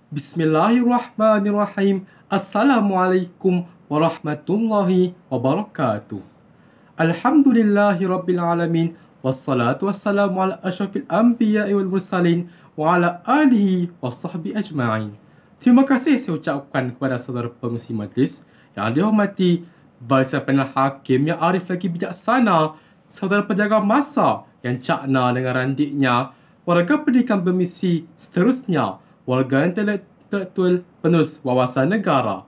Bismillahirrahmanirrahim. Assalamualaikum warahmatullahi wabarakatuh. Alhamdulillahi rabbil alamin. Wassalatu wassalamu ala asyrafil anbiya'i wal mursalin wa ala alihi wa sahbihi ajma'in. Terima kasih saya ucapkan kepada saudara pengurusi majlis yang dihormati Barisan Panel Hakim yang arif lagi bijaksana, saudara penjaga masa yang cakna dengan randiknya, warga pendidikan bermisi seterusnya, warga intelektual penerus wawasan negara.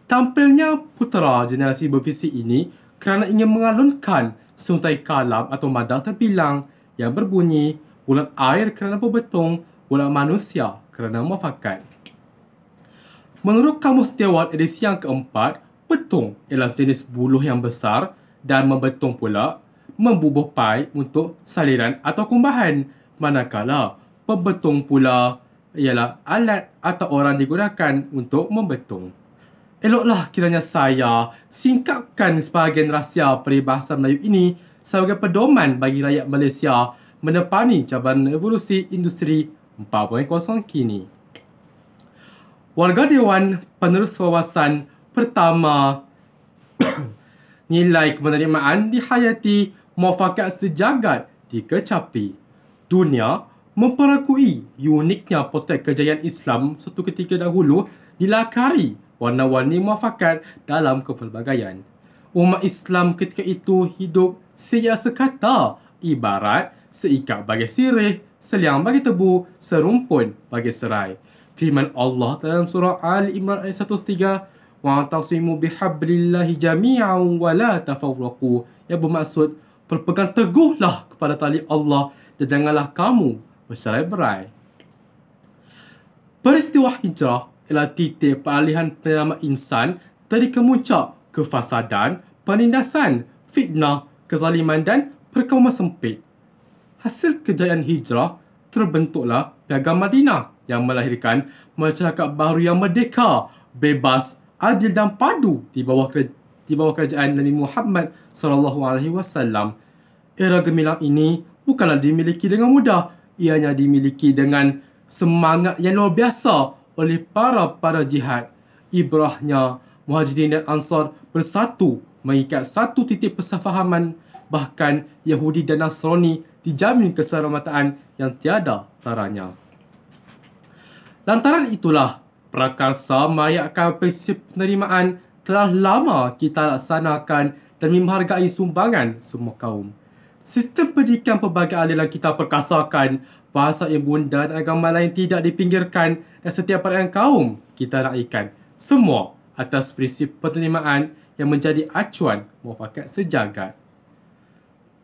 Tampilnya putera generasi bervisi ini kerana ingin mengalunkan suntai kalam atau madah terbilang yang berbunyi bulan air kerana berbetung, bulan manusia kerana muafakat. Menurut Kamus Dewan edisi yang keempat, betung ialah jenis buluh yang besar dan membetung pula membubuh pai untuk saliran atau kumbahan, manakala pembetung pula ialah alat atau orang digunakan untuk membetung. Eloklah kiranya saya singkapkan sebahagian rahsia peribahasa Melayu ini sebagai pedoman bagi rakyat Malaysia menepani cabaran evolusi industri 4.0 kini. Warga Dewan Penerus Wawasan pertama, nilai kepenerimaan dihayati, muafakat sejagat dikecapi. Dunia memperakui uniknya potret kejayaan Islam suatu ketika dahulu dilakari warna-warni muafakat dalam kepelbagaian. Umat Islam ketika itu hidup seiasa kata, ibarat seikat bagi sirih, seliang bagi tebu, serumpun bagi serai. Firman Allah dalam surah Ali Imran ayat 103, "Wa'tasimu bihablillahi jami'an wa la tafarraqu." Yang bermaksud, berpegang teguhlah kepada tali Allah dan janganlah kamu bercerai-berai. Peristiwa hijrah ialah titik peralihan penerimaan insan dari kemuncak kefasadan, penindasan, fitnah, kezaliman dan perkauman sempit. Hasil kejayaan hijrah terbentuklah Piagam Madinah yang melahirkan masyarakat baru yang merdeka, bebas, adil dan padu di bawah kerajaan Nabi Muhammad SAW. Era gemilang ini bukanlah dimiliki dengan mudah, ianya dimiliki dengan semangat yang luar biasa oleh para jihad. Ibrahnya Muhajirin dan Ansar bersatu mengikat satu titik persefahaman, bahkan Yahudi dan Nasrani dijamin keselamatan yang tiada taranya. Lantaran itulah, prakarsa merayakan prinsip penerimaan telah lama kita laksanakan dan menghargai sumbangan semua kaum. Sistem pendidikan pelbagai aliran kita perkasakan, bahasa ibunda dan agama lain tidak dipinggirkan, dan setiap perayaan kaum kita raikan. Semua atas prinsip penerimaan yang menjadi acuan muafakat sejagat.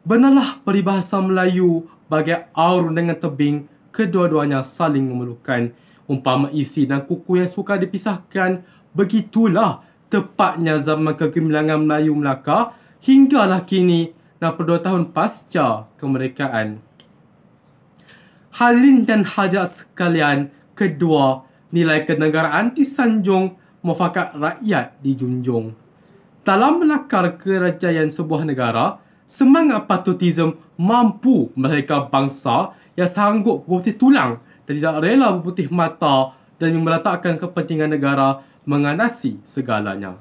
Benarlah peribahasa Melayu bagai aur dengan tebing, kedua-duanya saling memerlukan. Umpama isi dan kuku yang suka dipisahkan, begitulah tepatnya zaman kegemilangan Melayu Melaka hinggalah kini 62 tahun pasca kemerdekaan. Hadirin dan hadirat sekalian, kedua, nilai kenegaraan disanjung, muafakat rakyat dijunjung. Dalam melakar kerajaan sebuah negara, semangat patriotisme mampu melahirkan bangsa yang sanggup berputih tulang dan tidak rela berputih mata dan meletakkan kepentingan negara mengandasi segalanya.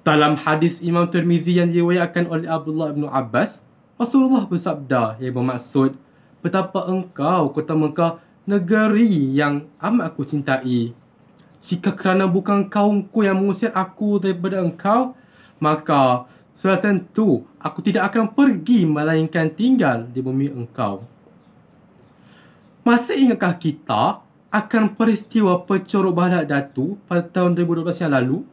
Dalam hadis Imam Tirmizi yang diriwayatkan oleh Abdullah bin Abbas, Rasulullah bersabda yang bermaksud, "Betapa engkau, kota Mekah, negeri yang amat aku cintai. Jika kerana bukan kaumku yang mengusir aku daripada engkau, maka sudah tentu aku tidak akan pergi melainkan tinggal di bumi engkau." Masih ingatkah kita akan peristiwa pecorok Bahadat Datu pada tahun 2012 yang lalu?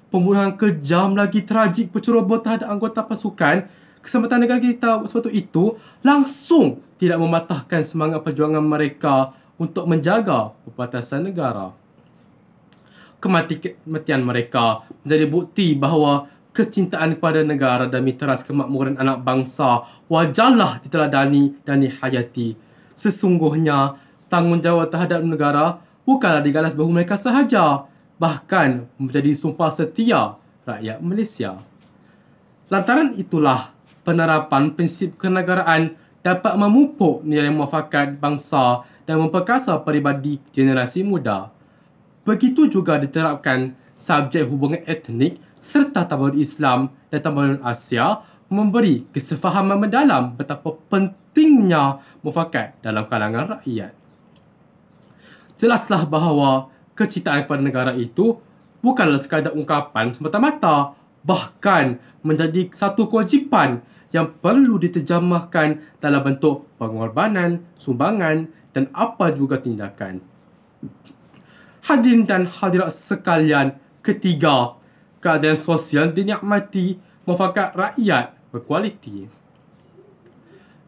Pembunuhan kejam lagi tragik penceroboh terhadap anggota pasukan Keselamatan Negara kita waktu itu langsung tidak mematahkan semangat perjuangan mereka untuk menjaga perbatasan negara. Kematian mereka menjadi bukti bahawa kecintaan kepada negara demi teras kemakmuran anak bangsa wajarlah diteladani dan dihayati. Sesungguhnya, tanggungjawab terhadap negara bukanlah digalas bahu mereka sahaja, bahkan menjadi sumpah setia rakyat Malaysia. Lantaran itulah, penerapan prinsip kenegaraan dapat memupuk nilai muafakat bangsa dan memperkasa peribadi generasi muda. Begitu juga diterapkan subjek hubungan etnik serta tamadun Islam dan tamadun Asia memberi kesefahaman mendalam betapa pentingnya mufakat dalam kalangan rakyat. Jelaslah bahawa kecintaan kepada negara itu bukanlah sekadar ungkapan semata-mata, bahkan menjadi satu kewajipan yang perlu diterjemahkan dalam bentuk pengorbanan, sumbangan dan apa juga tindakan. Hadirin dan hadirat sekalian, ketiga, keadaan sosial dinikmati mufakat rakyat berkualiti.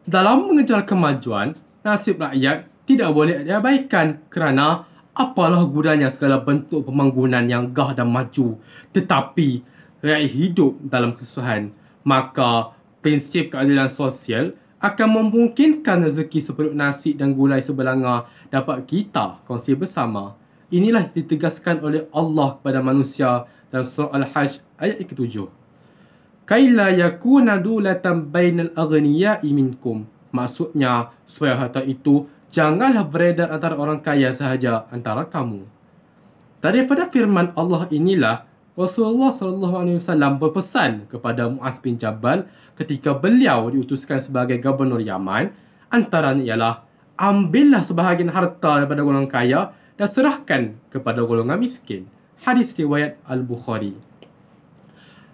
Dalam mengejar kemajuan, nasib rakyat tidak boleh diabaikan kerana apalah gunanya segala bentuk pembangunan yang gah dan maju tetapi rakyat hidup dalam kesusahan. Maka prinsip keadilan sosial akan memungkinkan rezeki seperut nasi dan gulai sebelanga dapat kita kongsi bersama. Inilah ditegaskan oleh Allah kepada manusia dalam surah Al-Hajj ayat ke-7. Kaila yakuna dulatan bainal aghniya'i minkum. Maksudnya, supaya harta itu janganlah beredar antara orang kaya sahaja antara kamu. Daripada firman Allah inilah Rasulullah SAW berpesan kepada Muaz bin Jabal ketika beliau diutuskan sebagai gubernur Yaman, antaranya ialah ambillah sebahagian harta daripada golongan kaya dan serahkan kepada golongan miskin. Hadis riwayat Al-Bukhari.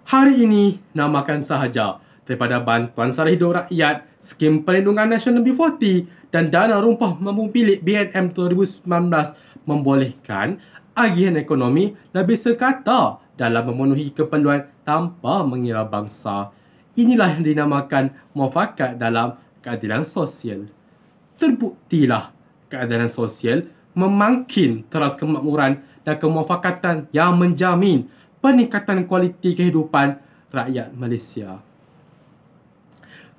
Hari ini namakan sahaja daripada bantuan sara hidup rakyat, skim perlindungan nasional B40 dan dana rumpah mampu milik BNM 2019 membolehkan agihan ekonomi lebih sekata dalam memenuhi keperluan tanpa mengira bangsa. Inilah yang dinamakan muafakat dalam keadilan sosial. Terbuktilah keadilan sosial memangkin teras kemakmuran dan kemuafakatan yang menjamin peningkatan kualiti kehidupan rakyat Malaysia.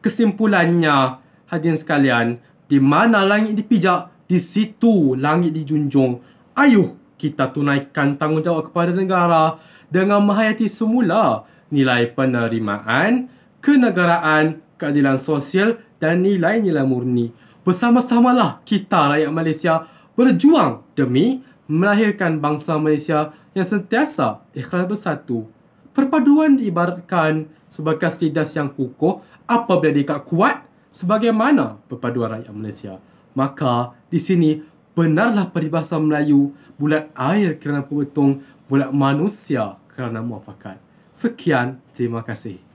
Kesimpulannya, hadirin sekalian, di mana langit dipijak, di situ langit dijunjung. Ayuh kita tunaikan tanggungjawab kepada negara dengan menghayati semula nilai penerimaan, kenegaraan, keadilan sosial dan nilai-nilai murni. Bersama-samalah kita rakyat Malaysia berjuang demi melahirkan bangsa Malaysia yang sentiasa ikhlas bersatu. Perpaduan diibaratkan sebagai kasidas yang kukuh apabila diikat kuat sebagaimana perpaduan rakyat Malaysia. Maka di sini benarlah peribahasa Melayu, bulat air kerana pebetung, bulat manusia kerana muafakat. Sekian, terima kasih.